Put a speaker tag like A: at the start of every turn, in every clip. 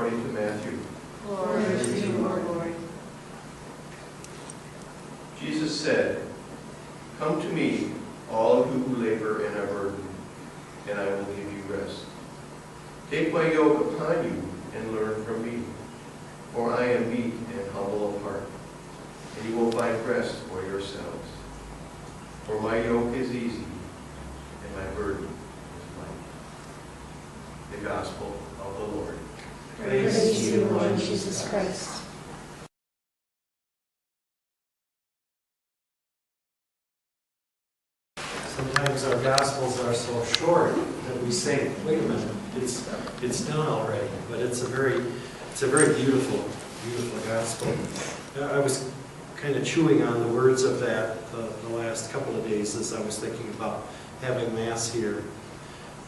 A: According to Matthew.
B: Glory to you, O Lord.
A: Jesus said, "Come to me, all who labor and are burdened, and I will give you rest. Take my yoke upon you and learn from me, for I am meek and humble of heart, and you will find rest for yourselves. For my yoke is easy, and my burden is light." The Gospel of the Lord.
B: Praise to you, Lord Jesus Christ.
C: Sometimes our Gospels are so short that we say, wait a minute, it's done already. But it's a very beautiful Gospel. I was kind of chewing on the words of that the last couple of days as I was thinking about having Mass here.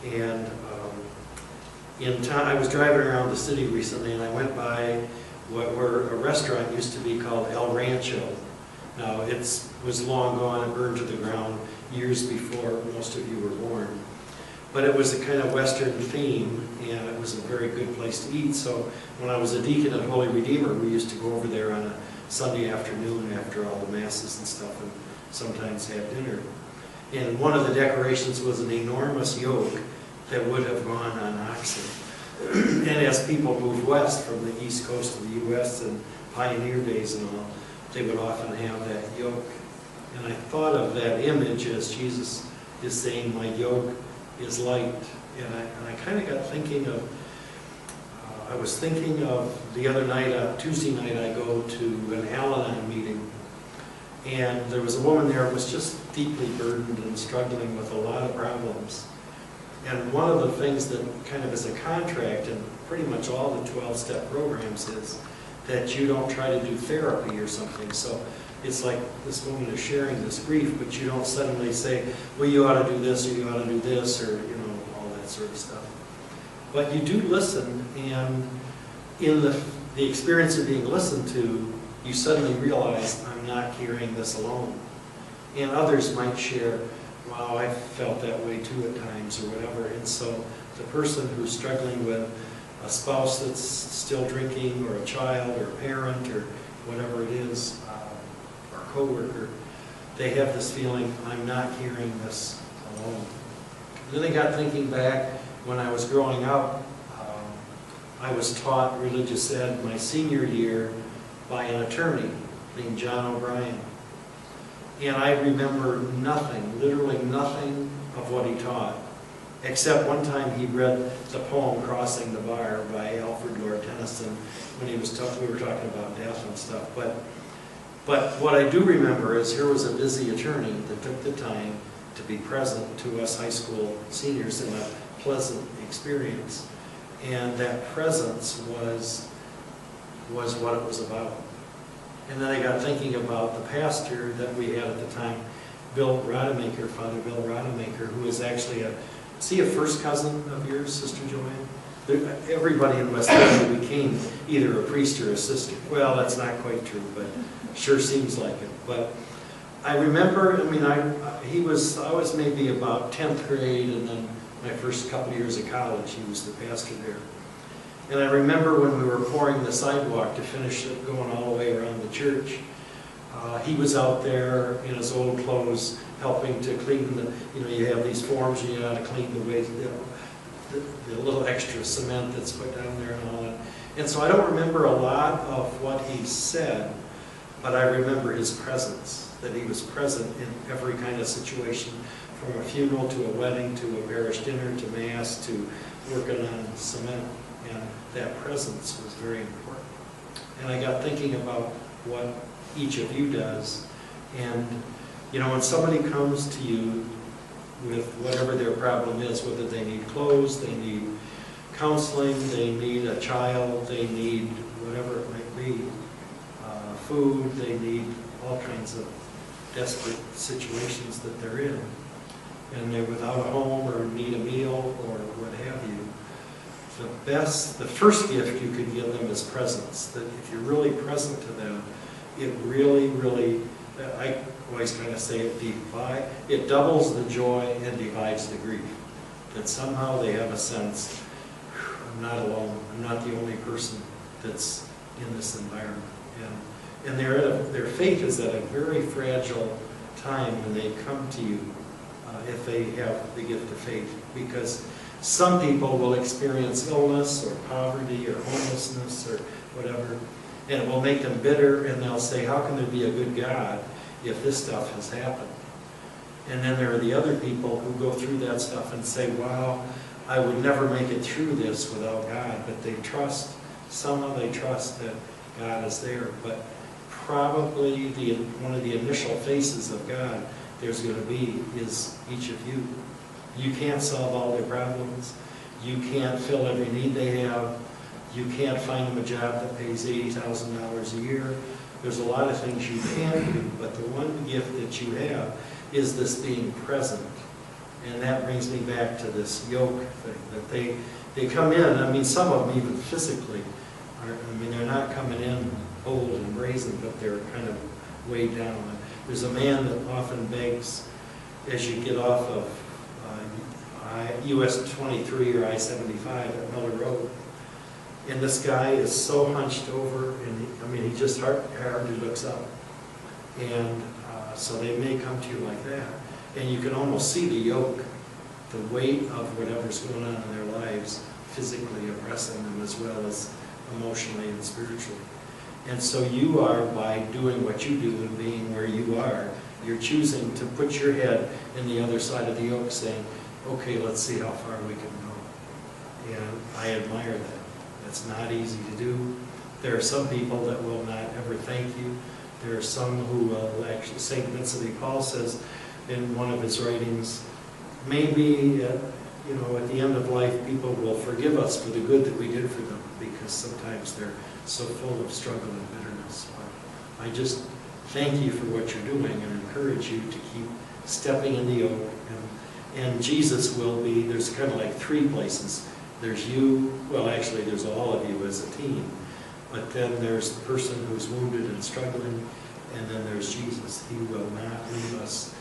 C: And I was driving around the city recently, and I went by where a restaurant used to be called El Rancho. Now, it was long gone and burned to the ground years before most of you were born. But it was a kind of Western theme, and it was a very good place to eat. So when I was a deacon at Holy Redeemer, we used to go over there on a Sunday afternoon after all the Masses and stuff, and sometimes have dinner. And one of the decorations was an enormous yoke that would have gone on oxen. And as people moved west from the east coast of the U.S. and pioneer days and all, they would often have that yoke. And I thought of that image as Jesus is saying, my yoke is light. And I kind of got thinking of, I was thinking of the other night, Tuesday night, I go to an Al-Anon meeting. And there was a woman there who was just deeply burdened and struggling with a lot of problems. And one of the things that kind of is a contract in pretty much all the 12-step programs is that you don't try to do therapy or something. So it's like this woman is sharing this grief, but you don't suddenly say, well, you ought to do this, or you ought to do this, or, you know, all that sort of stuff. But you do listen, and in the experience of being listened to, you suddenly realize, I'm not carrying this alone. And others might share, wow, I felt that way too at times, or whatever. And so the person who's struggling with a spouse that's still drinking, or a child, or a parent, or whatever it is, or a coworker, they have this feeling, I'm not carrying this alone. And then I got thinking back, when I was growing up, I was taught religious ed my senior year by an attorney named John O'Brien. And I remember nothing, literally nothing of what he taught, except one time he read the poem Crossing the Bar by Alfred Lord Tennyson when he was we were talking about death and stuff. But what I do remember is here was a busy attorney that took the time to be present to us high school seniors in a pleasant experience. And that presence was what it was about. And then I got thinking about the pastor that we had at the time, Bill Rademacher, Father Bill Rademacher, who is actually is he a first cousin of yours, Sister Joanne? Everybody in West Virginia became either a priest or a sister. Well, that's not quite true, but sure seems like it. But I remember, I mean, I was maybe about 10th grade, and then my first couple of years of college, he was the pastor there. And I remember when we were pouring the sidewalk to finish it, going all the way around the church, he was out there in his old clothes helping to clean the, you know, you have these forms and you got to clean the waste, the little extra cement that's put down there and all that. And so I don't remember a lot of what he said, but I remember his presence, that he was present in every kind of situation, from a funeral to a wedding to a parish dinner to Mass to working on cement. And that presence was very important. And I got thinking about what each of you does. And, you know, when somebody comes to you with whatever their problem is, whether they need clothes, they need counseling, they need a child, they need whatever it might be, food, they need all kinds of desperate situations that they're in. And they're without a home or need a meal or what have you. The first gift you could give them is presence. That if you're really present to them, it really, I always kind of say it doubles the joy and divides the grief. That somehow they have a sense, I'm not alone. I'm not the only person that's in this environment. And their faith is at a very fragile time when they come to you, if they have the gift of faith. Because some people will experience illness or poverty or homelessness or whatever, and it will make them bitter, and they'll say, how can there be a good God if this stuff has happened? And then there are the other people who go through that stuff and say, wow, I would never make it through this without God. But they trust, somehow they trust that God is there. But probably one of the initial faces of God there's going to be is each of you. You can't solve all their problems. You can't fill every need they have. You can't find them a job that pays $80,000 a year. There's a lot of things you can do, but the one gift that you have is this being present. And that brings me back to this yoke thing, that they come in, I mean, some of them even physically, they're not coming in old and brazen, but they're kind of weighed down. And there's a man that often begs as you get off of US 23 or I-75 at Miller Road. And this guy is so hunched over, and he just hardly looks up. And so they may come to you like that. And you can almost see the yoke, the weight of whatever's going on in their lives, physically oppressing them as well as emotionally and spiritually. And so you are, by doing what you do and being where you are, you're choosing to put your head in the other side of the yoke, saying, okay, let's see how far we can go. And I admire that. It's not easy to do. There are some people that will not ever thank you. There are some who will actually, St. Vincent de Paul says in one of his writings, maybe at the end of life people will forgive us for the good that we did for them, because sometimes they're so full of struggle and bitterness. But I just thank you for what you're doing and encourage you to keep stepping in the yoke. And Jesus will be, there's kind of like three places. There's you, well actually there's all of you as a team, but then there's the person who's wounded and struggling, and then there's Jesus. He will not leave us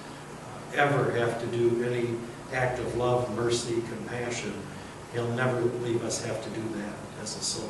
C: ever have to do any act of love, mercy, compassion. He'll never leave us have to do that as a soul.